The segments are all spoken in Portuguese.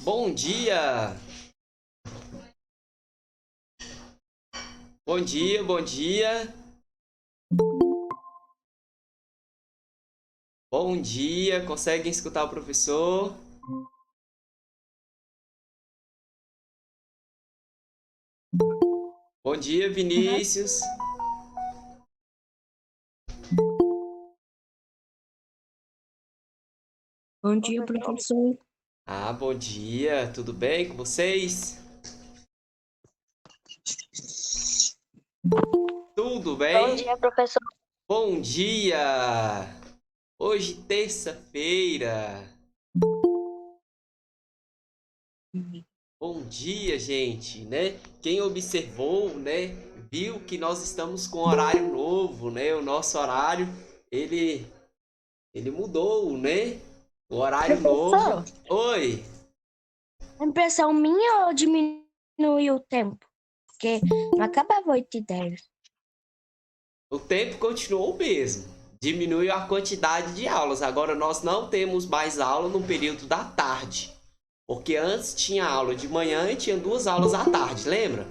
Bom dia! Bom dia, bom dia! Bom dia! Conseguem escutar o professor? Bom dia, Vinícius! Bom dia, professor. Bom dia! Tudo bem com vocês? Tudo Bom bem? dia, professor. Bom dia! Hoje, terça-feira. Bom dia, gente, né? Quem observou, né, viu que nós estamos com horário novo, né? O nosso horário, ele ele mudou, né? O horário novo. Professor, Oi. a impressão minha ou diminuiu o tempo? Porque não acabava 8h10. O tempo continuou o mesmo. Diminuiu a quantidade de aulas. Agora nós não temos mais aula no período da tarde. Porque antes tinha aula de manhã e tinha duas aulas à tarde, lembra?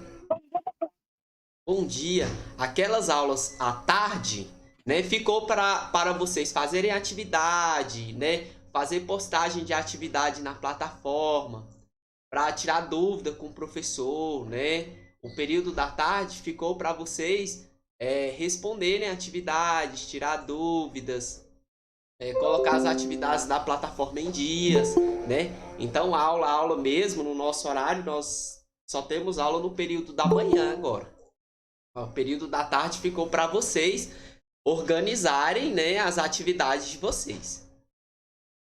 Bom dia. Aquelas aulas à tarde, né, ficou para vocês fazerem atividade, né, fazer postagem de atividade na plataforma, para tirar dúvida com o professor, né? O período da tarde ficou para vocês responderem atividades, tirar dúvidas, colocar as atividades da plataforma em dias, né? Então, aula mesmo, no nosso horário, nós só temos aula no período da manhã agora. O período da tarde ficou para vocês organizarem, né, as atividades de vocês.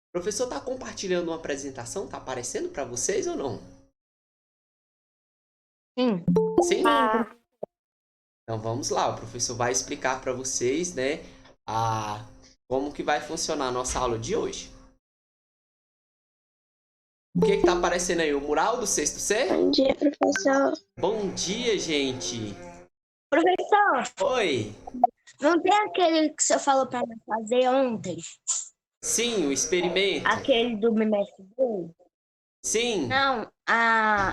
O professor está compartilhando uma apresentação? Está aparecendo para vocês ou não? Sim. Sim? Ah, Então vamos lá, o professor vai explicar para vocês, né, como que vai funcionar a nossa aula de hoje. O que está aparecendo aí? O mural do sexto C? bom dia, professor. Bom dia, gente! Professor, Oi! não tem aquele que você falou para mim fazer ontem? Sim, o experimento. Aquele do bimestre dele? Sim, Não, a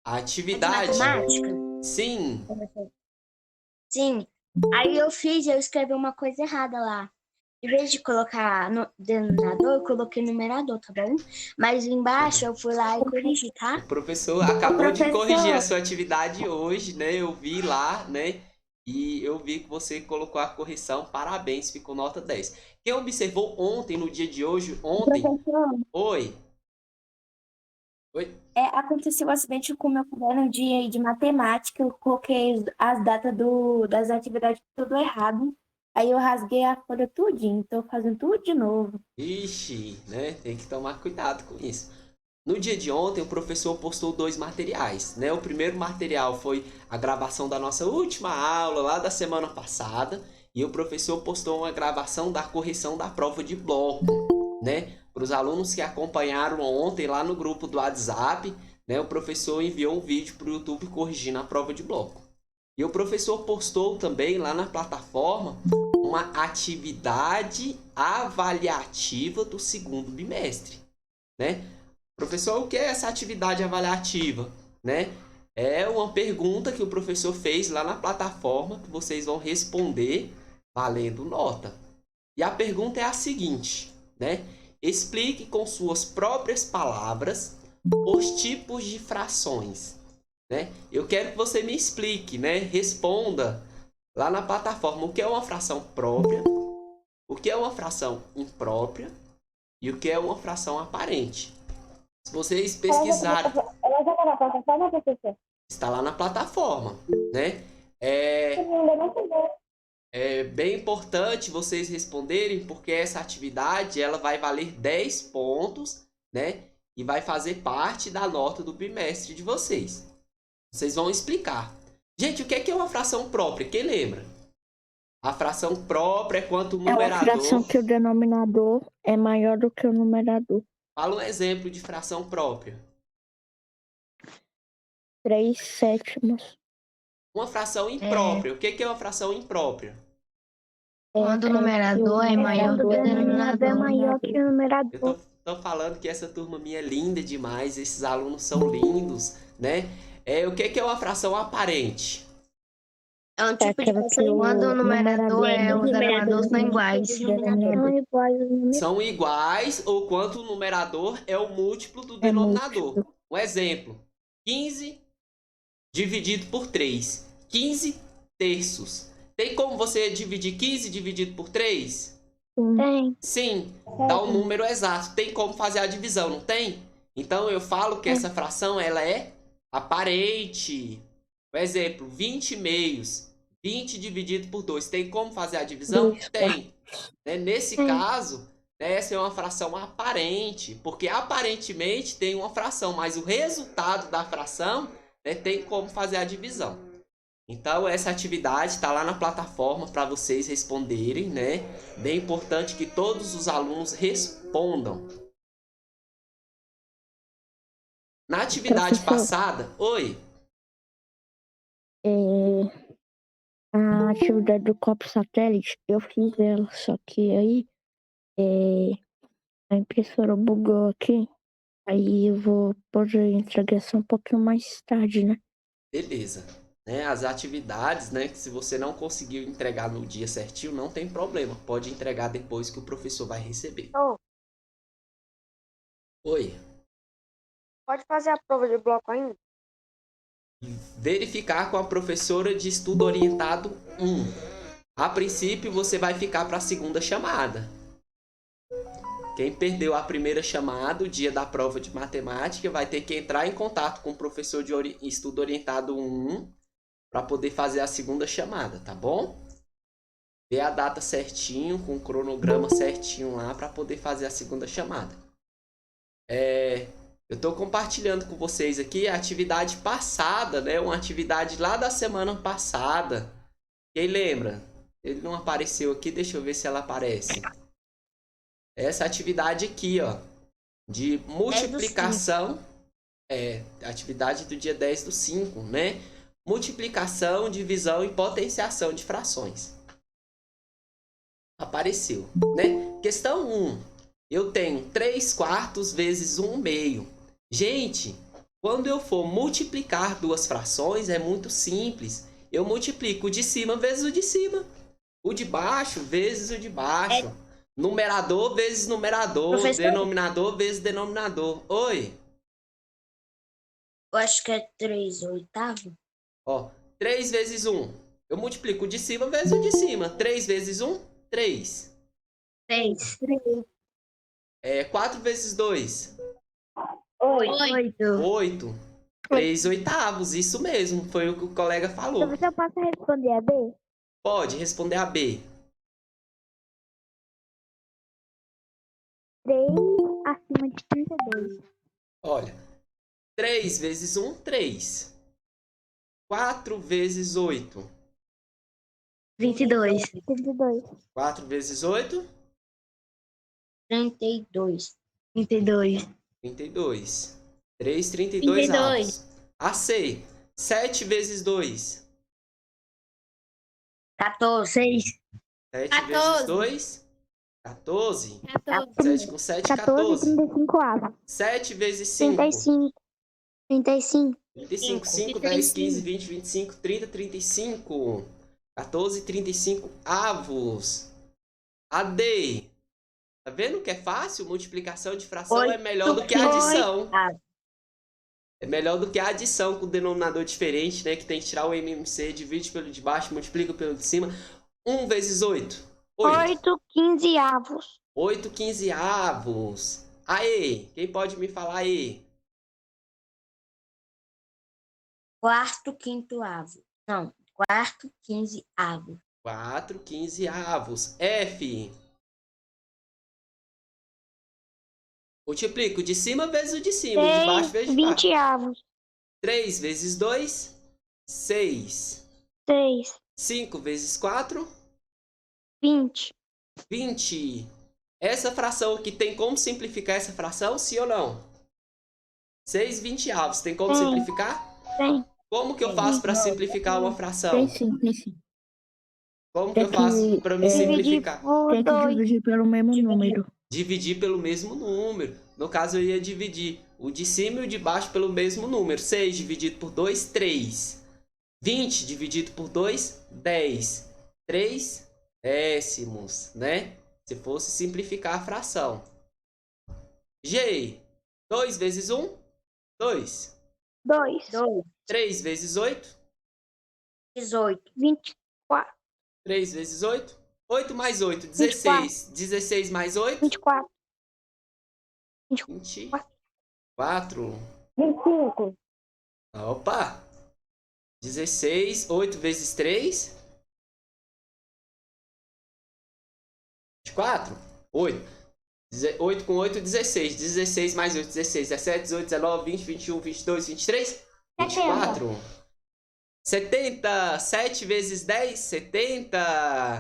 a de atividade. matemática? Sim. Sim. Aí eu escrevi uma coisa errada lá. Em vez de colocar no denominador, eu coloquei numerador, tá bom? Mas embaixo eu fui lá e corrigi, O tá? professor acabou de corrigir a Professor, sua atividade hoje, né? Eu vi lá, né? E eu vi que você colocou a correção. Parabéns, ficou nota 10. Quem observou ontem, no dia de hoje, ontem. professor, Oi. Oi. aconteceu um acidente com o meu caderno de matemática. Eu coloquei as datas das atividades tudo errado. Aí eu rasguei a folha tudinho. Tô fazendo tudo de novo. Ixi, né? Tem que tomar cuidado com isso. No dia de ontem, o professor postou dois materiais, né? O primeiro material foi a gravação da nossa última aula lá da semana passada, e o professor postou uma gravação da correção da prova de bloco, né? Para os alunos que acompanharam ontem lá no grupo do WhatsApp, né? O professor enviou um vídeo para o YouTube corrigindo a prova de bloco. E o professor postou também lá na plataforma uma atividade avaliativa do segundo bimestre, né? Professor, o que é essa atividade avaliativa, né? É uma pergunta que o professor fez lá na plataforma que vocês vão responder valendo nota. E a pergunta é a seguinte, né? Explique com suas próprias palavras os tipos de frações, né? Eu quero que você me explique, né? Responda lá na plataforma o que é uma fração própria, o que é uma fração imprópria e o que é uma fração aparente. Se vocês pesquisarem, Ela já tá na plataforma, professor? está lá na plataforma, né? É, é bem importante vocês responderem, porque essa atividade ela vai valer 10 pontos, né? E vai fazer parte da nota do bimestre de vocês. Vocês vão explicar. Gente, o que é uma fração própria? Quem lembra? A fração própria é quanto o É uma fração numerador. que o denominador é maior do que o numerador. Fala um exemplo de fração própria. 3/7. Uma fração imprópria. O que é uma fração imprópria? Quando o numerador é maior do que o denominador é denominador. maior que o Eu tô, numerador. Tô falando que essa turma minha é linda demais, esses alunos são lindos, né? O que é uma fração aparente? É um tipo de aquela que fração quando o numerador é os denominadores são iguais. São iguais os números. São iguais ou quanto o numerador é o múltiplo do É denominador. múltiplo. Um exemplo, 15 dividido por 3. 15 terços. Tem como você dividir 15 dividido por 3? Tem. Sim, dá o número exato. Tem como fazer a divisão, não tem? Então eu falo que essa fração ela é aparente. Por exemplo, 20 meios. 20 dividido por 2. Tem como fazer a divisão? Dois Tem. Né? Nesse Tem. caso, né, essa é uma fração aparente, porque aparentemente tem uma fração, mas o resultado da fração, né, tem como fazer a divisão. Então, essa atividade está lá na plataforma para vocês responderem, né? Bem importante que todos os alunos respondam. Na atividade Professor. passada, oi, A atividade do copo satélite, eu fiz ela, só que aí a impressora bugou aqui. Aí eu vou poder entregar só um pouquinho mais tarde, né? beleza. Né, as atividades, né, que se você não conseguiu entregar no dia certinho, não tem problema. Pode entregar depois que o professor vai receber. Ô, Oi. pode fazer a prova de bloco ainda? Verificar com a professora de estudo orientado 1. A princípio, você vai ficar para a segunda chamada. Quem perdeu a primeira chamada, o dia da prova de matemática, vai ter que entrar em contato com o professor de estudo orientado 1 para poder fazer a segunda chamada, tá bom? Ver a data certinho, com o cronograma certinho lá para poder fazer a segunda chamada. Eu estou compartilhando com vocês aqui a atividade passada, né? Uma atividade lá da semana passada. Quem lembra? Ele não apareceu aqui, deixa eu ver se ela aparece. Essa atividade aqui, ó, de multiplicação, atividade do dia 10/5, né? Multiplicação, divisão e potenciação de frações. Apareceu, né? Questão 1. Eu tenho 3/4 vezes 1/2. Gente, quando eu for multiplicar duas frações, é muito simples. Eu multiplico o de cima vezes o de cima. O de baixo vezes o de baixo. Numerador vezes numerador. Professor? Denominador vezes denominador. Oi. Eu acho que é 3/8. Ó, 3 vezes 1. Eu multiplico o de cima vezes o de cima. 3 vezes 1, 3. 3. 4 vezes 2, 8. 8. 3/8. Isso mesmo, foi o que o colega falou. Professor, posso responder a B? Pode responder a B. 3 acima de 32. Olha, 3 vezes 1, 3. 4 vezes 8. 22. 32. 4 vezes 8, 32. 32. 32. 3, 32 32. avos. A C, 7 vezes 2. 14. 6. 7 vezes 14. 2, 14. 14. 7 com 7, 14. 35 avos. 7 vezes 5. 35. 35. 35, 5, 10, 15, 20, 25, 30, 35. 14, 35 avos. A D. Tá vendo que é fácil? Multiplicação de fração é melhor do que a adição. É melhor do que a adição com denominador diferente, né? Que tem que tirar o MMC, divide pelo de baixo, multiplica pelo de cima. 1 vezes 8. 8, 15 avos. 8 15 avos. Aê, quem pode me falar aí? Quarto, quinto avo. Não, quarto, 15 avo. 4 15 avos. F. Multiplico de cima vezes o de cima, de baixo vezes de baixo. 20 avos. 3 vezes 2, 6. 6. 5 vezes 4, 20. 20. Essa fração aqui tem como simplificar essa fração, sim ou não? 6 20 avos. Tem como Tem. simplificar? Tem. Como que eu faço para simplificar uma fração? Tem sim, tem sim. Como que eu Tem que, faço para me simplificar? Tem que dividir pelo mesmo número. dividir pelo mesmo número. No caso, eu ia dividir o de cima e o de baixo pelo mesmo número. 6 dividido por 2, 3. 20 dividido por 2, 10. 3 décimos, né? Se fosse simplificar a fração. G. 2 vezes 1, 2. 2. 2, 3 vezes 8, 18, 24. 3 vezes 8, 8 mais 8, 16. 16 mais 8, 24. 24. 25. Opa! 16, 8 vezes 3, 24. 8. 8 com 8, 16. 16 mais 8, 16. 17, 18, 19, 20, 21, 22, 23, 24. 70. 7 vezes 10, 70.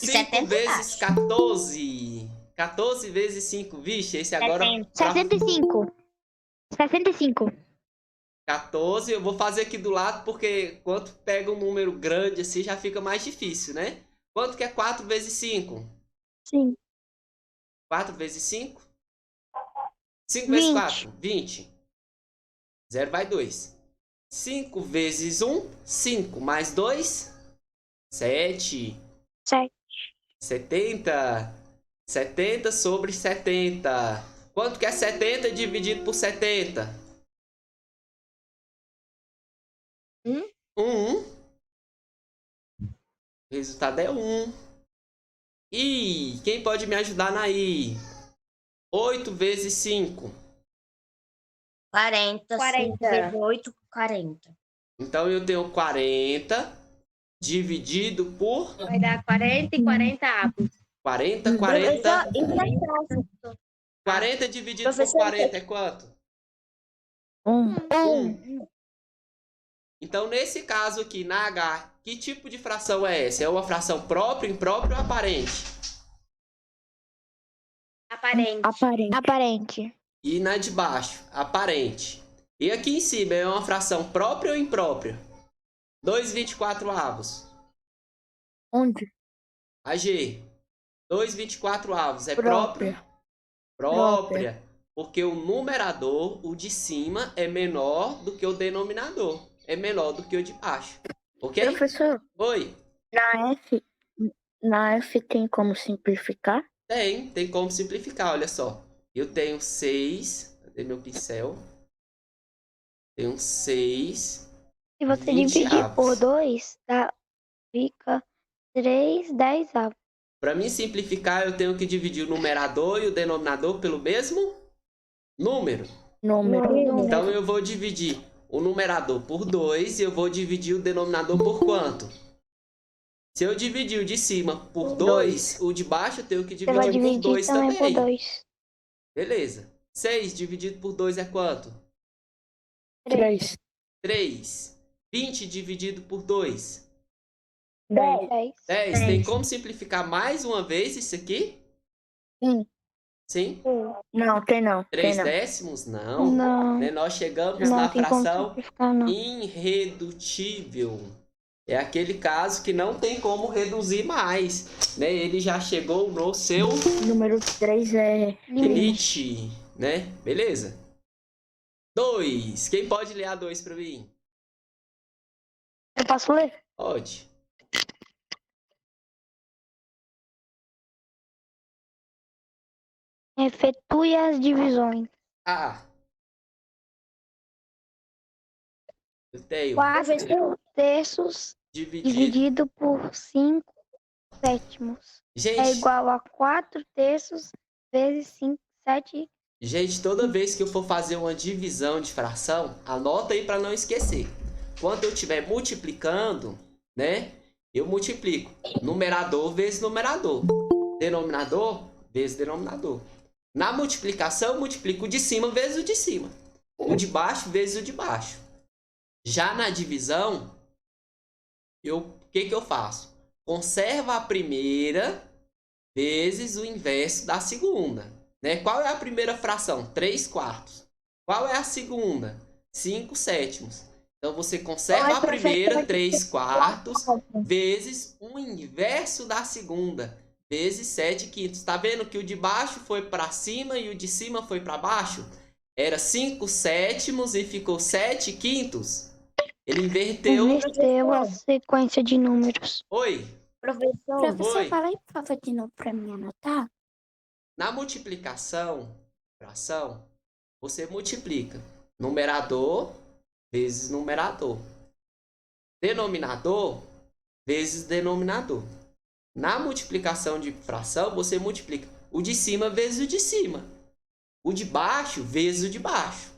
5 70 vezes 14. 14 vezes 5. Vixe, esse agora... 65. 65. 14, eu vou fazer aqui do lado porque quando pega um número grande assim já fica mais difícil, né? Quanto que é 4 vezes 5? Sim. 4 vezes 5? 5 vezes 20. 4? 20. 0 vai 2. 5 vezes 1? 5. Mais 2? 7. 7. 70. 70 sobre 70. Quanto que é 70 dividido por 70? 1. O resultado é 1. E quem pode me ajudar na I? 8 vezes 5. 40, 40. 5 vezes 8, 40. Então eu tenho 40 dividido por Vai dar 40 e 40 avos. 40, Isso 40. é fácil. 40 dividido por Professor, 40 é quanto? 1. Então, nesse caso aqui, na H, que tipo de fração é essa? É uma fração própria, imprópria ou aparente? Aparente. Aparente. E na de baixo, aparente. E aqui em cima, é uma fração própria ou imprópria? 2,24 avos. Onde? A G. 2,24 avos. É própria? Própria. Porque o numerador, o de cima, é menor do que o denominador. É menor do que o de baixo. Ok? Professor, Oi. na F tem como simplificar? Tem como simplificar, olha só. Eu tenho 6. Cadê meu pincel? Tenho 6. Se você 20 dividir avos. por 2, fica 3, 10 avos. Para mim simplificar, eu tenho que dividir o numerador e o denominador pelo mesmo número. Número. Então eu vou dividir o numerador por 2 e eu vou dividir o denominador por quanto? Se eu dividir o de cima por 2, o de baixo eu tenho que Você vai dividir por dividir 2 também também. por 2. Beleza. 6 dividido por 2 é quanto? 3. 3. 20 dividido por 2. 10. 10. Tem como simplificar mais uma vez isso aqui? Sim. Sim? Não, tem não. 3 Tem não. décimos? Não. Não. Né? Nós chegamos Não na tem como fração simplificar, não. irredutível. É aquele caso que não tem como reduzir mais. Né? Ele já chegou no seu Número 3 é limite. Né? Beleza? 2. Quem pode ler a 2 para mim? Eu posso ler? Pode. Efetue as divisões. Ah. Eu tenho 4 terços dividido por 5 sétimos é Gente, igual a 4 terços vezes 5, 7. gente, toda vez que eu for fazer uma divisão de fração, anota aí para não esquecer. Quando eu estiver multiplicando, né? Eu multiplico numerador vezes numerador, denominador vezes denominador. Na multiplicação, eu multiplico o de cima vezes o de cima, o de baixo vezes o de baixo. Já na divisão, o que eu faço? Conserva a primeira vezes o inverso da segunda. Né? Qual é a primeira fração? 3 quartos. Qual é a segunda? 5 sétimos. Então, você conserva a primeira, 3 quartos, vezes o inverso da segunda. vezes 7 quintos. Tá vendo que o de baixo foi para cima e o de cima foi para baixo? Era 5 sétimos e ficou 7 quintos. Ele inverteu. Inverteu a sequência de números. Oi. Professor, Oi. fala aí, por favor, de novo pra mim anotar. Na multiplicação, fração, você multiplica numerador vezes numerador. Denominador vezes denominador. Na multiplicação de fração, você multiplica o de cima vezes o de cima. O de baixo vezes o de baixo.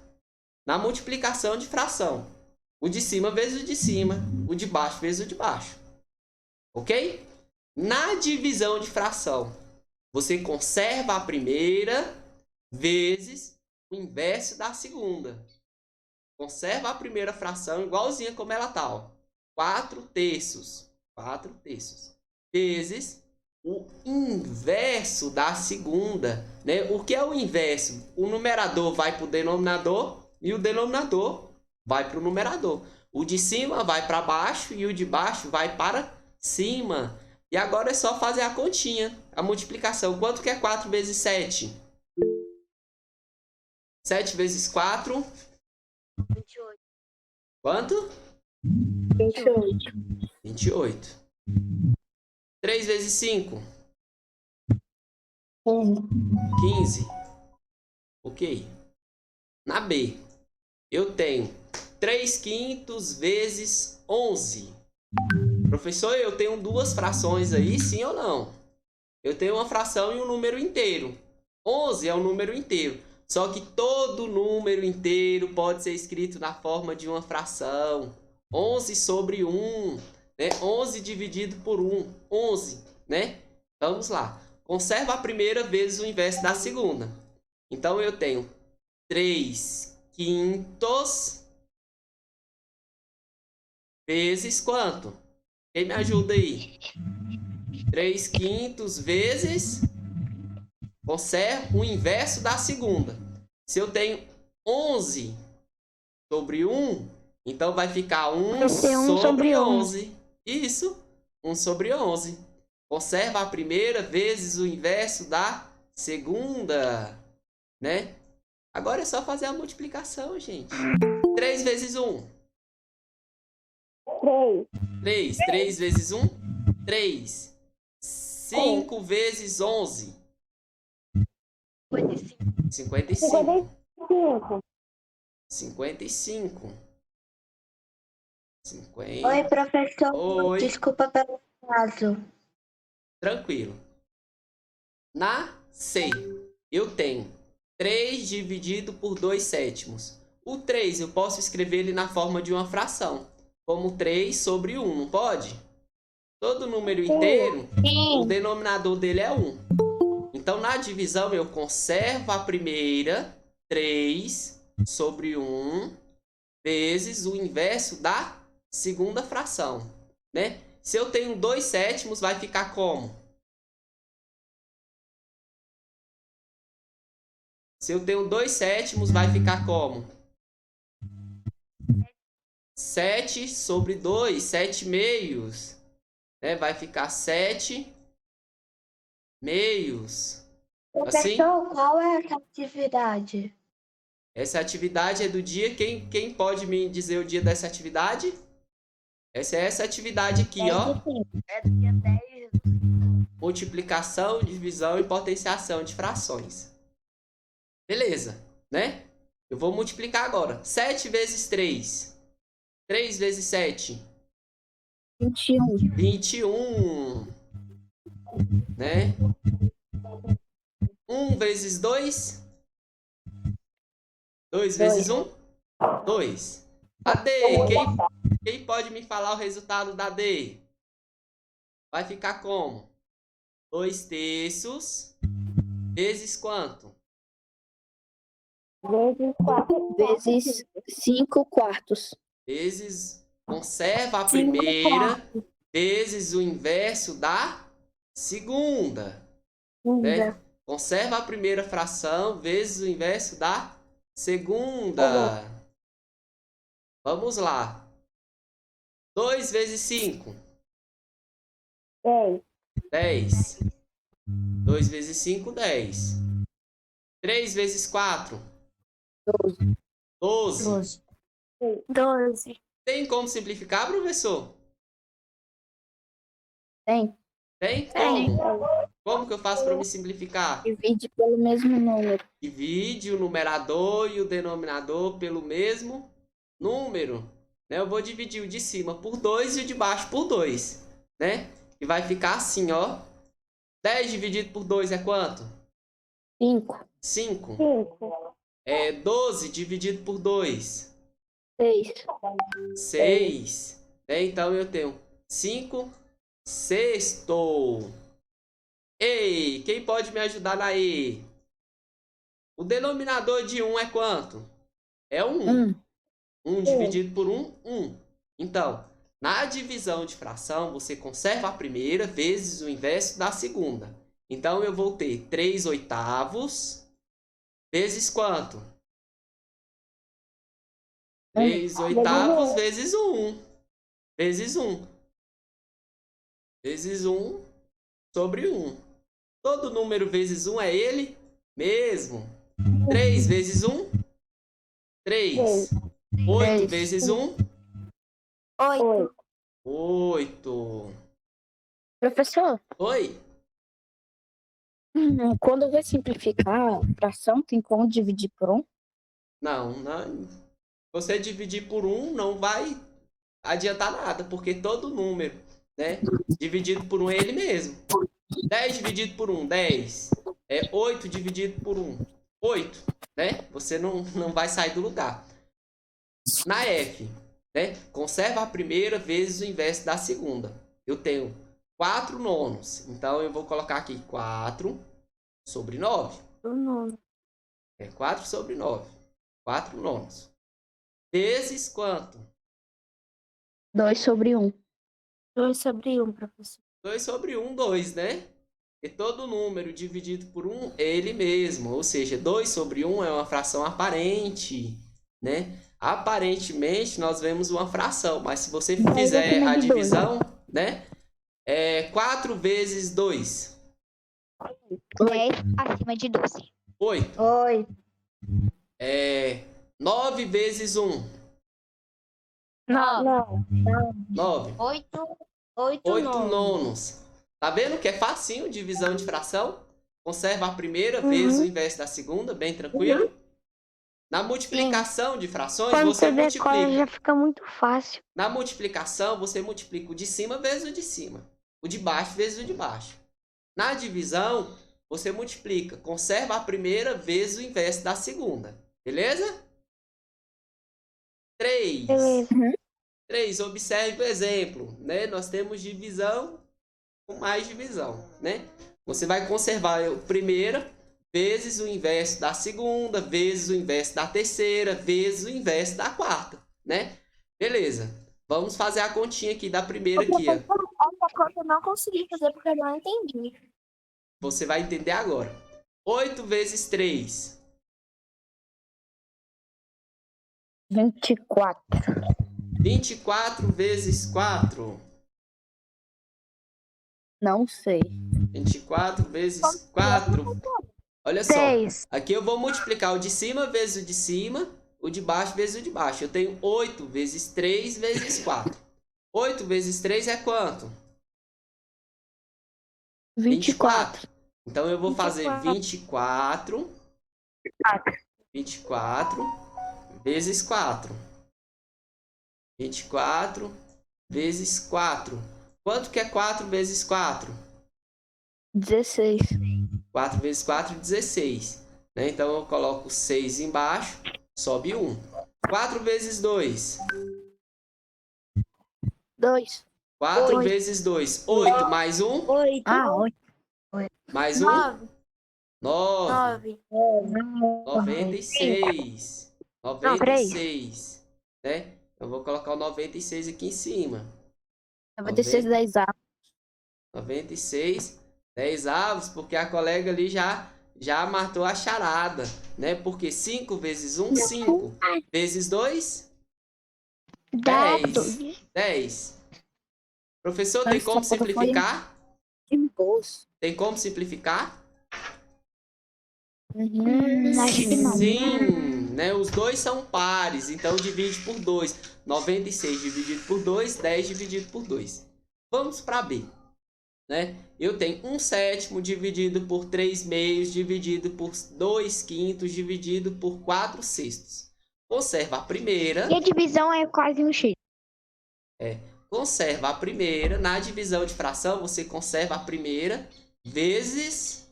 Na multiplicação de fração, o de cima vezes o de cima. O de baixo vezes o de baixo. Ok? Na divisão de fração, você conserva a primeira vezes o inverso da segunda. Conserva a primeira fração igualzinha como ela está, ó. 4 terços. 4 terços. Vezes o inverso da segunda. Né? O que é o inverso? O numerador vai para o denominador e o denominador vai para o numerador. O de cima vai para baixo e o de baixo vai para cima. E agora é só fazer a continha, a multiplicação. Quanto que é 4 vezes 7? 7 vezes 4? 28. Quanto? 28. 28. 3 vezes 5? 15. Ok. Na B, eu tenho 3 quintos vezes 11. Professor, eu tenho duas frações aí, sim ou não? Eu tenho uma fração e um número inteiro. 11 é um número inteiro. Só que todo número inteiro pode ser escrito na forma de uma fração. 11 sobre 1. Né? 11 dividido por 1. 11. Né? Vamos lá. Conserva a primeira vezes o inverso da segunda. Então, eu tenho 3 quintos vezes quanto? Quem me ajuda aí? 3 quintos vezes... Conserva o inverso da segunda. Se eu tenho 11 sobre 1, então vai ficar 1 sobre 11. Isso, 1 sobre 11. Conserva a primeira vezes o inverso da segunda. Né? Agora é só fazer a multiplicação, gente. 3 vezes 1. 3. 3 vezes 1. 3. 5 vezes 11. 55. 55. 50. Oi, professor. Oi. Desculpa pelo atraso. Tranquilo. Na C, eu tenho 3 dividido por 2 sétimos. O 3 eu posso escrever ele na forma de uma fração, como 3 sobre 1, não pode? Todo número inteiro, o denominador dele é 1. Então, na divisão, eu conservo a primeira, 3 sobre 1, vezes o inverso da segunda fração. Né? Se eu tenho 2 sétimos, vai ficar como? Se eu tenho 2 sétimos, vai ficar como? 7 sobre 2, 7 meios. Né? Vai ficar 7 meios. Assim? Professor, qual é essa atividade? Essa atividade é do dia. Quem pode me dizer o dia dessa atividade? Essa é essa atividade aqui, ó. É do dia 10. Multiplicação, divisão e potenciação de frações. Beleza, né? Eu vou multiplicar agora. 7 vezes 3. 3 vezes 7. 21. 21. Né? 1 vezes 2. 2 vezes 1. 2. A D. Quem pode me falar o resultado da D? Vai ficar como? 2 terços vezes quanto? Vezes 5 quartos. Vezes, conserva a primeira, vezes o inverso da segunda. Né? Conserva a primeira fração, vezes o inverso da segunda. Vamos lá. 2 vezes 5. 10. 2 vezes 5, 10. 3 vezes 4, 12. 12. 12. Tem como simplificar, professor? Tem. Tem? Tem. Como? Como que eu faço para me simplificar? Divide pelo mesmo número. Divide o numerador e o denominador pelo mesmo número. Né? Eu vou dividir o de cima por 2 e o de baixo por 2. Né? E vai ficar assim, ó. 10 dividido por 2 é quanto? 5. 5. 5. 12 dividido por 2. 6. 6. Né? Então eu tenho 5 sexto. Ei, quem pode me ajudar na E? O denominador de 1 é quanto? É 1. 1 dividido por 1, 1. Então, na divisão de fração, você conserva a primeira vezes o inverso da segunda. Então, eu vou ter 3 oitavos vezes quanto? 3 oitavos vezes 1. Vezes 1. Vezes 1 sobre 1. Todo número vezes 1 é ele mesmo. 3 vezes 1, 3. 8 vezes 1, 8. 8. Professor, Oi? quando vai simplificar a fração, tem como dividir por 1? Não. Você dividir por 1 não vai adiantar nada, porque todo número, né, dividido por 1 é ele mesmo. 10 dividido por 1, 10. 8 dividido por 1, 8. Né? Você não vai sair do lugar. Na F, né, conserva a primeira vezes o inverso da segunda. Eu tenho 4 nonos. Então, eu vou colocar aqui 4 sobre 9. 4 sobre 9. 4 nonos. Vezes quanto? 2 sobre 1. 2 sobre 1, professor. 2 sobre 1, 2, né? E todo número dividido por 1 é ele mesmo. Ou seja, 2 sobre 1 é uma fração aparente, né? Aparentemente, nós vemos uma fração. Mas se você fizer a divisão, né? 4 vezes 2. 10 acima de 12. 8. 8. 9 vezes 1. 9. 9. 8 8 nonos. nonos. Tá vendo que é facinho divisão de fração? Conserva a primeira vezes o inverso da segunda, bem tranquilo. Na multiplicação de frações, Quando você você decola, multiplica. já fica muito fácil. Na multiplicação, você multiplica o de cima vezes o de cima. O de baixo vezes o de baixo. Na divisão, você multiplica. Conserva a primeira vezes o inverso da segunda. Beleza? 3. Beleza. 3. Observe o exemplo. Né? Nós temos divisão com mais divisão. Né? Você vai conservar a primeira vezes o inverso da segunda, vezes o inverso da terceira, vezes o inverso da quarta, né? Beleza. Vamos fazer a continha aqui da primeira aqui, ó. Essa conta eu não consegui fazer porque eu não entendi. Você vai entender agora. 8 vezes 3. 24. 24 vezes 4. Não sei. 24 vezes 4. Olha só. 6. Aqui eu vou multiplicar o de cima vezes o de cima, o de baixo vezes o de baixo. Eu tenho 8 vezes 3 vezes 4. 8 vezes 3 é quanto? 24. Então eu vou fazer 24 vezes 4. 24 vezes 4. Quanto que é 4 vezes 4? 16. 4 vezes 4, 16. Né? Então eu coloco 6 embaixo, sobe 1. 4 vezes 2. 2. 4 8. vezes 2. 8 mais 1. 8. Ah, 8. Mais 1. 9. 96. 96. Né? Eu vou colocar o 96 aqui em cima. 96 10 A. 96, 10 avos, porque a colega ali já matou a charada, né? Porque 5 vezes 1, 5. Vezes 2, 10. 10. Professor, tem como simplificar? Poço. Tem como simplificar? Acho que não. Sim, né? Os dois são pares, então divide por 2. 96 dividido por 2, 10 dividido por 2. Vamos para B, né? Eu tenho 1/7 dividido por 3/2 dividido por 2/5 dividido por 4/6. Conserva a primeira. E a divisão é quase um X. Conserva a primeira. Na divisão de fração, você conserva a primeira vezes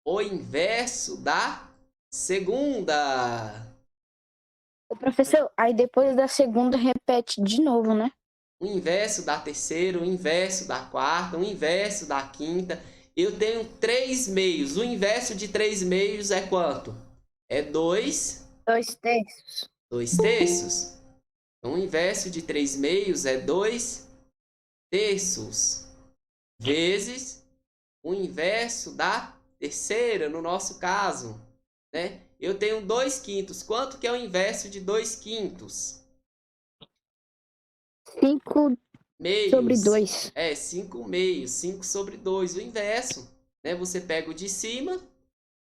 o inverso da segunda. O professor, aí depois da segunda repete de novo, né? O inverso da terceira, o inverso da quarta, o inverso da quinta. Eu tenho 3/2. O inverso de 3/2 é quanto? É 2. 2/3. 2/3. Então, o inverso de 3/2 é 2/3. Vezes o inverso da terceira, no nosso caso, né? Eu tenho 2/5. Quanto que é o inverso de 2/5? 5 sobre Meios. 2. 5/2. 5 sobre 2. O inverso, né? Você pega o de cima,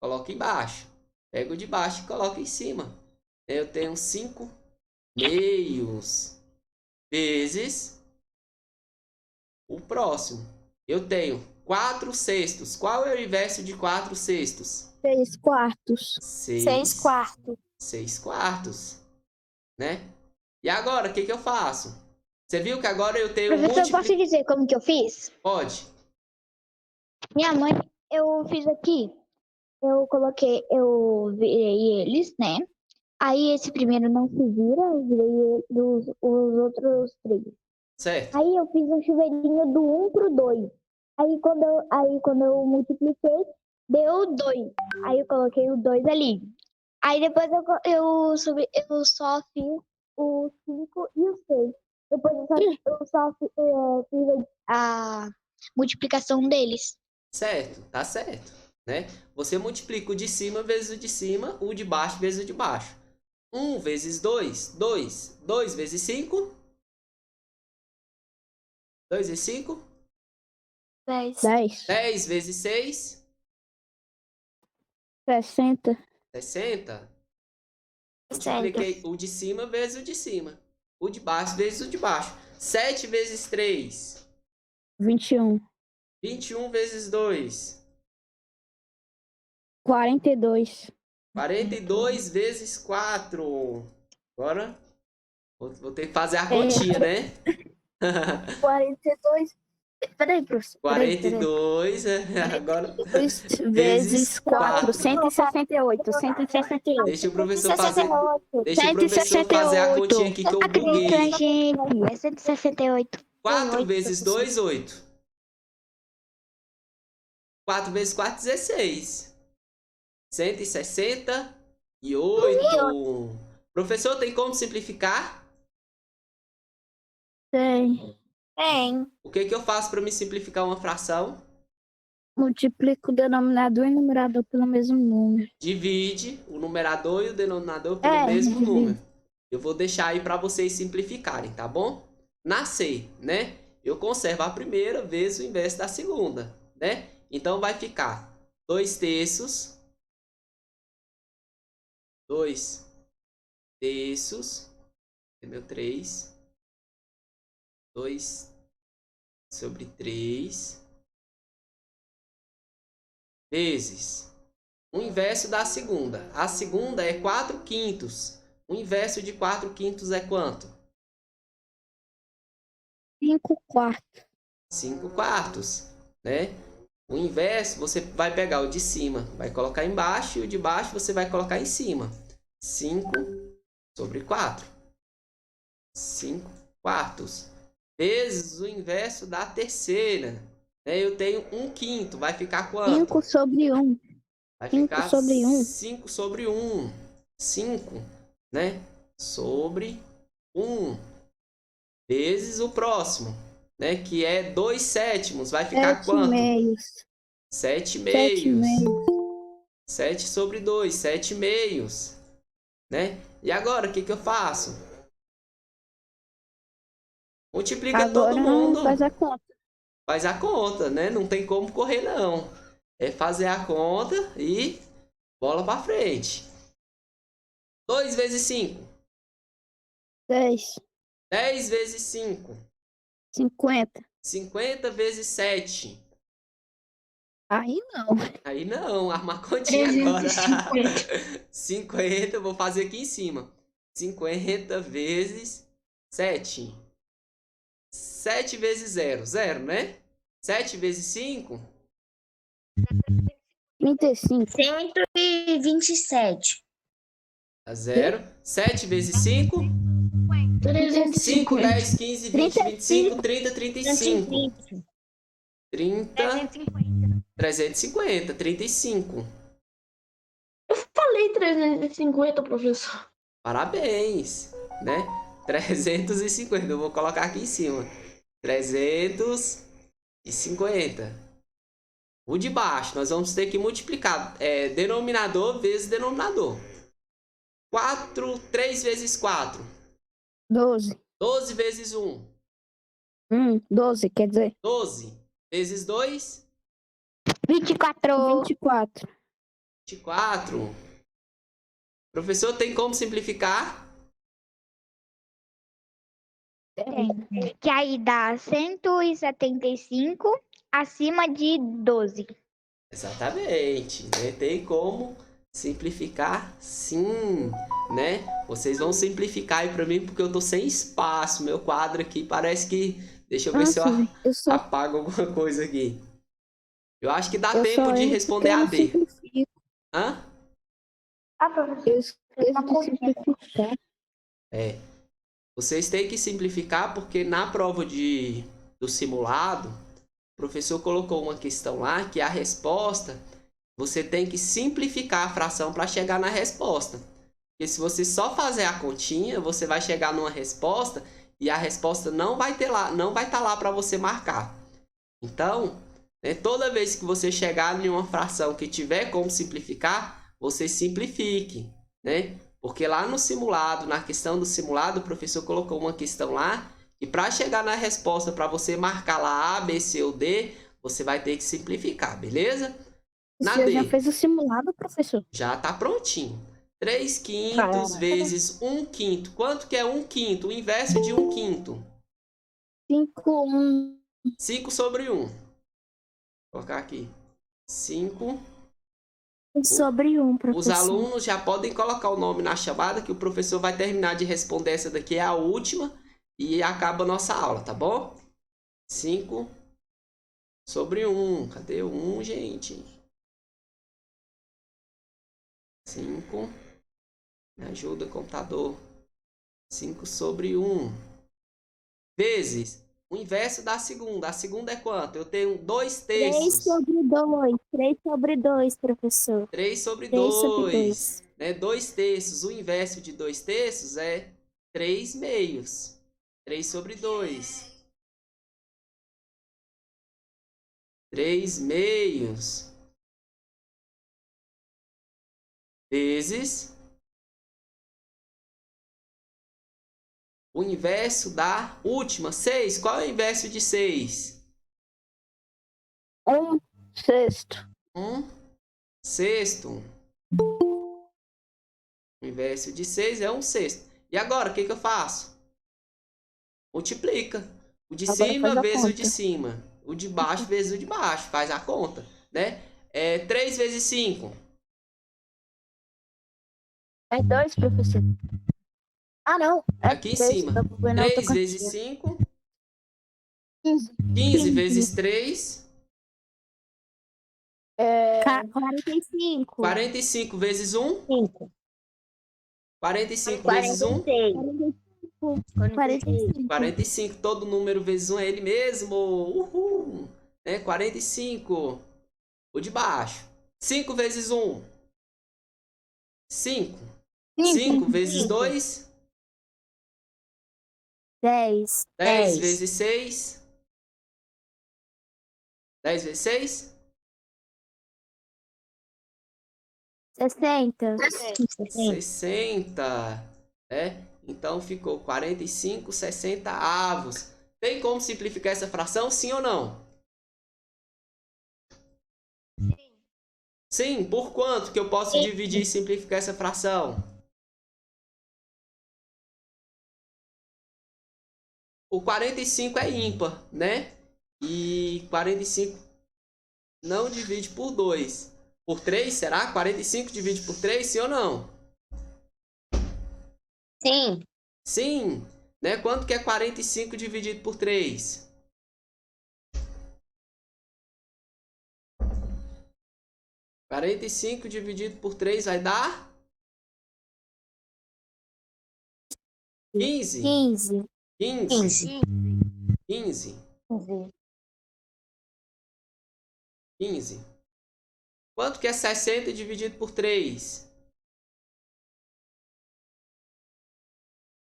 coloca embaixo. Pega o de baixo e coloca em cima. Eu tenho 5/2 vezes o próximo. Eu tenho 4/6. Qual é o inverso de 4/6? 6/4. 6/4, né? E agora, o que eu faço? Você viu que agora eu tenho Professor, posso dizer como que eu fiz? Pode. Minha mãe, eu fiz aqui. Eu virei eles, né? Aí esse primeiro não se vira, eu virei os outros 3. Certo. Aí eu fiz um chuveirinho do 1 pro 2. Aí quando eu multipliquei, deu 2. Aí eu coloquei o 2 ali. Aí depois eu só fiz o 5 e o 6. Depois eu só fiz a multiplicação deles. Certo, tá certo, né? Você multiplica o de cima vezes o de cima, o de baixo vezes o de baixo. 1 vezes 2, 2. 2 vezes 5? 2 vezes 5? 10. 10 vezes 6? 60. 60. Multipliquei o de cima vezes o de cima. O de baixo vezes o de baixo. 7 vezes 3? 21. 21 vezes 2? 42. 42 vezes 4. Agora, vou ter que fazer a continha, né? 42. Peraí, professor. 42, agora 2 vezes 4. 168. 168. deixa o professor fazer a continha aqui que eu Acredita, buguei. gente. É 168. 4 vezes 2, 8. 4 vezes 4, 16. 168. Professor, tem como simplificar? Tem. O que eu faço para me simplificar uma fração? Multiplica o denominador e o numerador pelo mesmo número. Divide o numerador e o denominador pelo mesmo número. Eu vou deixar aí para vocês simplificarem, tá bom? Na C, né? Eu conservo a primeira vezes o inverso da segunda, né? Então vai ficar 2/3. 2/3. Meu 3. 2 sobre 3. Vezes o inverso da segunda. A segunda é 4/5. O inverso de 4/5 é quanto? 5/4. 5/4, né? O inverso, você vai pegar o de cima, vai colocar embaixo, e o de baixo você vai colocar em cima. 5 sobre 4. 5/4. Vezes o inverso da terceira. Eu tenho 1/5, vai ficar quanto? 5 sobre 1. Vai 5 ficar sobre 1. 5 sobre 1. 5, né? Sobre 1. Vezes o próximo, né? Que é 2/7. Vai ficar 7 quanto? meios. 7/2. 7 sobre 2, 7/2. Né? E agora, o que eu faço? Multiplica Agora todo mundo. faz a conta. faz a conta, né? Não tem como correr, não. É fazer a conta e bola pra frente. 2 vezes 5. 10, 10 vezes 5. 50. 50 vezes 7. Aí não. Aí não, arma a continha agora. 350. 50, eu vou fazer aqui em cima. 50 vezes 7. 7 vezes 0, 0, né? 7 vezes 5, 35. 127. dá 0. 7 vezes 5, 5, 350. 10, 15, 20, 25, 30, 35. 30, 350, 35. Falei 350, professor. Parabéns, né? 350, eu vou colocar aqui em cima. 350. O de baixo, nós vamos ter que multiplicar denominador vezes denominador. 3 vezes 4. 12. 12 vezes 1. 12, quer dizer. 12 vezes 2. 24. 24. 24. Professor, tem como simplificar? Que aí dá 175 acima de 12. Exatamente, né? Tem como simplificar, sim, né? Vocês vão simplificar aí pra mim porque eu tô sem espaço. Meu quadro aqui parece que... Deixa eu ver se eu Eu só, apago alguma coisa aqui. Eu acho que dá eu tempo só de entro responder porque eu a não D. simplifico. Hã? Eu esqueço de simplificar. Vocês têm que simplificar porque na prova do simulado, o professor colocou uma questão lá que a resposta, você tem que simplificar a fração para chegar na resposta. Porque se você só fazer a continha, você vai chegar numa resposta e a resposta não vai estar lá para você marcar. Então, né, toda vez que você chegar em uma fração que tiver como simplificar, você simplifique, né? Porque lá no simulado, na questão do simulado, o professor colocou uma questão lá e para chegar na resposta, para você marcar lá A, B, C ou D, você vai ter que simplificar, beleza? Na Você já D, fez o simulado, professor? já tá prontinho. 3 quintos Caraca. vezes 1 quinto. Quanto que é 1 quinto? O inverso de 1 quinto. 5, 1. 5 sobre 1. Vou colocar aqui. 5. Sobre 1, Os professor. alunos já podem colocar o nome na chamada que o professor vai terminar de responder. Essa daqui é a última e acaba a nossa aula, tá bom? 5 sobre 1. Cadê o 1, gente? 5. Me ajuda, computador. 5 sobre 1. Vezes o inverso da segunda. A segunda é quanto? Eu tenho 2 3 terços. sobre 2. 3 sobre 2, professor. 3 sobre 3 sobre 2. 2. Né? 2 terços. O inverso de 2 terços é 3 meios. 3 sobre 2. 3 meios. Vezes o inverso da última. 6. Qual é o inverso de 6? 1 sexto. 1 sexto. O inverso de 6 é 1 sexto. E agora, o que eu faço? Multiplica. O de Agora cima faz a vezes o conta. de cima. O de baixo vezes o de baixo. Faz a conta, né? 3 vezes 5. É 2, professor. Ah, não. É Aqui em 3, cima. tô vendo outra 3 vezes quantia. 5. 15. 15 vezes 3. 45. 45 vezes 1. 5. 45 vezes 1. 45. 45. Todo número vezes 1 é ele mesmo. Uhul. 45. O de baixo. 5 vezes 1. 5. 5 vezes 2. 10. 10 vezes 6. 10 vezes 6. 60. 60. Então ficou 45 60 avos. Tem como simplificar essa fração, sim ou não? Sim, por quanto que eu posso dividir e simplificar essa fração? O 45 é ímpar, né? E 45 não divide por 2. Por 3, será? 45 divide por 3, sim ou não? Sim. Sim. Né? Quanto que é 45 dividido por 3? 45 dividido por 3 vai dar? 15? 15. 15? 15. 15? 15. Quanto que é 60 dividido por 3?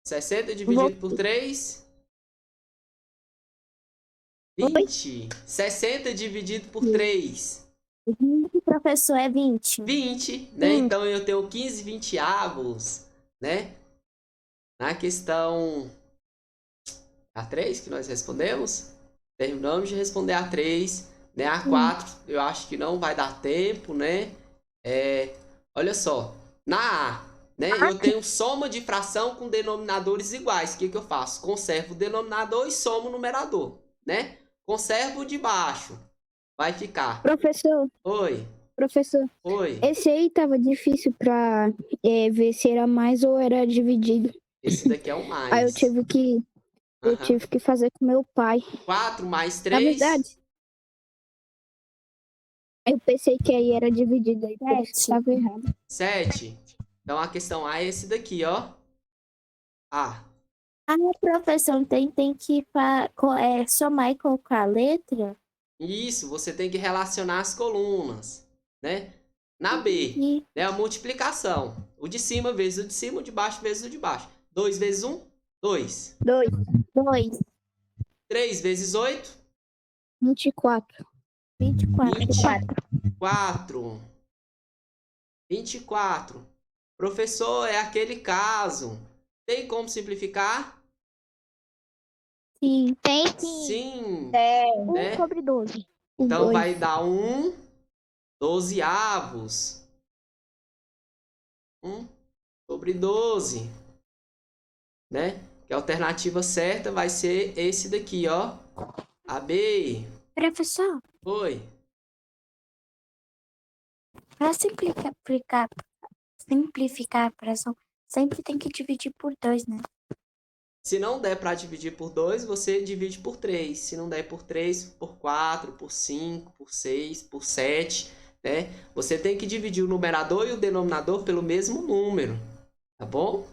60 dividido por 3? 20. 60 dividido por 3? Professor, é 20. 20, né? Então eu tenho 15 vinteavos, né? Na questão A3 que nós respondemos, terminamos de responder a 3, né? A 4 eu acho que não vai dar tempo, né? Olha só, na A, né? Eu tenho soma de fração com denominadores iguais. O que que eu faço? Conservo o denominador e somo o numerador, né? Conservo o de baixo. Vai ficar. Professor, Oi. Oi. esse aí tava difícil pra ver se era mais ou era dividido. Esse daqui é o mais. Aí eu tive que fazer com meu pai. 4 mais Na 3. verdade, eu pensei que aí era dividido, aí por isso tava errado. 7. Então a questão A é esse daqui, ó. A. Ah, professor, tem que somar e colocar a letra? Isso, você tem que relacionar as colunas, né? Na B, né, a multiplicação. O de cima vezes o de cima, o de baixo vezes o de baixo. 2 vezes 1, 2. 2, 3 vezes 8, 24. 24. 24. Professor, é aquele caso. Tem como simplificar? Sim. Tem Sim. Um sobre 12. Então vai dar 12avos. 1 sobre 12. Né? Que a alternativa certa vai ser esse daqui, ó. A B. Professor, Oi. para simplificar a fração, sempre tem que dividir por 2, né? Se não der para dividir por 2, você divide por 3. Se não der por 3, por 4, por 5, por 6, por 7, né? Você tem que dividir o numerador e o denominador pelo mesmo número, tá bom?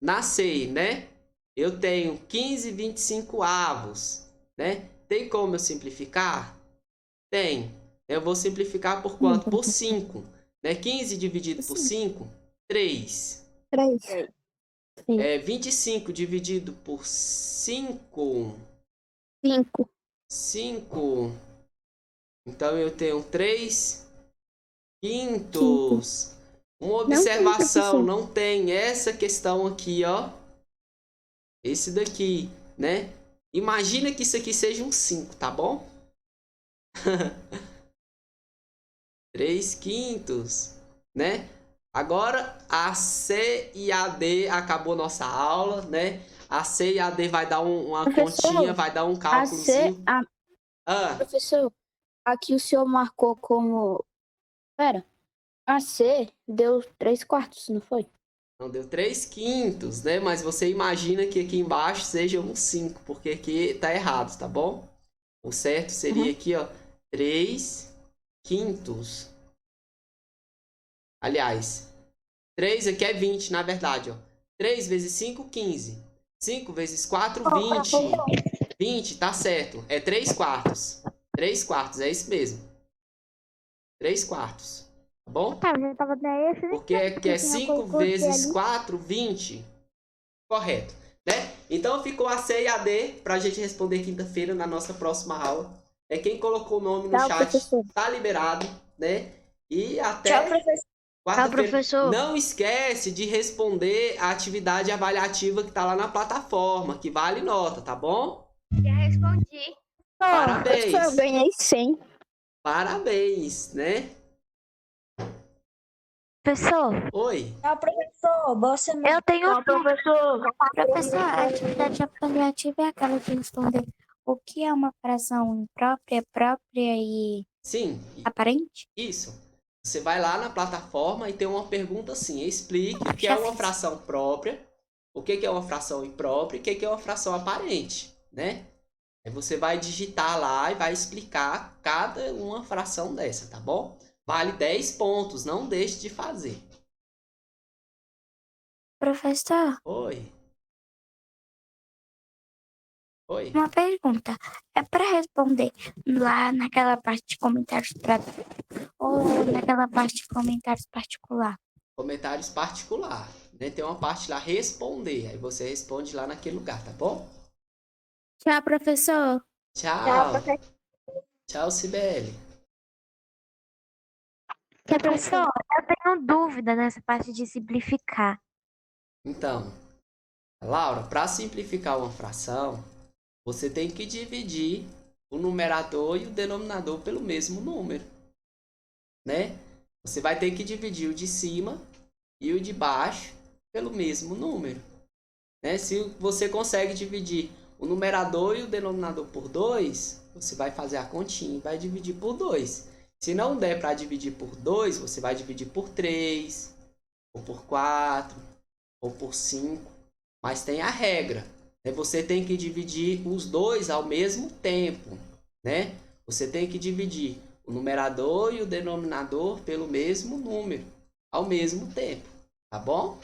Na C, né? Eu tenho 15 25avos, né? Tem como eu simplificar? Tem. Eu vou simplificar por quanto? Por 5. Né? 15 dividido por 5? 3. 3. 25 dividido por 5? 5. 5. Então eu tenho 3 quintos. Uma observação, não tem essa questão aqui, ó. Esse daqui, né? Imagina que isso aqui seja um 5, tá bom? 3 quintos, né? Agora, a C e a D acabou nossa aula, né? A C e a D vai dar uma continha, vai dar um cálculozinho. Professor, aqui o senhor marcou como... Pera, a C deu 3/4, não foi? Não, deu 3 quintos, né? Mas você imagina que aqui embaixo seja um 5, porque aqui tá errado, tá bom? O certo seria aqui, ó, 3 quintos. Aliás, 3 aqui é 20, na verdade, ó. 3 vezes 5, 15. 5 vezes 4, 20. 20, tá certo. É 3/4. 3/4, é isso mesmo. 3/4. Tá bom? Tá, já tava 10. Porque aqui é 5 vezes 4, 20. Correto. Né? Então ficou a C e a D pra gente responder quinta-feira na nossa próxima aula. Quem colocou o nome no chat tá liberado, né? E até quarta-feira. Não esquece de responder a atividade avaliativa que tá lá na plataforma, que vale nota, tá bom? Já respondi. Parabéns. Eu ganhei 100. Parabéns, né? Professor, Oi. Tchau, professor. Boa semana. eu tenho professor. Professor, a atividade avaliativa é aquela de responder o que é uma fração imprópria, própria e Sim, aparente? isso. Você vai lá na plataforma e tem uma pergunta assim: explique o que é Já uma fiz. fração própria, o que é uma fração imprópria e o que é uma fração aparente, né? Aí você vai digitar lá e vai explicar cada uma fração dessa, tá bom? Vale 10 pontos, não deixe de fazer. Professor, Oi. Oi. uma pergunta. É para responder lá naquela parte de comentários ou naquela parte de comentários particular? Comentários particular, né? Tem uma parte lá responder, aí você responde lá naquele lugar, tá bom? Tchau, professor. Tchau, Tchau. professor. Tchau, Cibele. Professor, eu tenho dúvida nessa parte de simplificar. Então, Laura, para simplificar uma fração, você tem que dividir o numerador e o denominador pelo mesmo número, né? Você vai ter que dividir o de cima e o de baixo pelo mesmo número, né? Se você consegue dividir o numerador e o denominador por 2, você vai fazer a continha e vai dividir por 2. Se não der para dividir por 2, você vai dividir por 3, ou por 4, ou por 5. Mas tem a regra, né? Você tem que dividir os dois ao mesmo tempo, né? Você tem que dividir o numerador e o denominador pelo mesmo número, ao mesmo tempo, tá bom?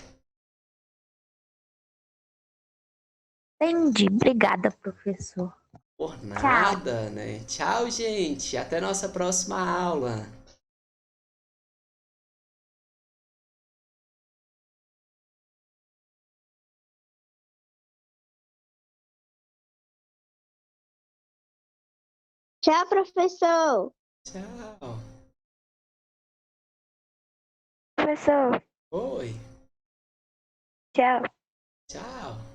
Entendi. Obrigada, professor. Por Tchau. nada, né? Tchau, gente. Até nossa próxima aula. Tchau, professor. Tchau. Professor, Oi. tchau. Tchau.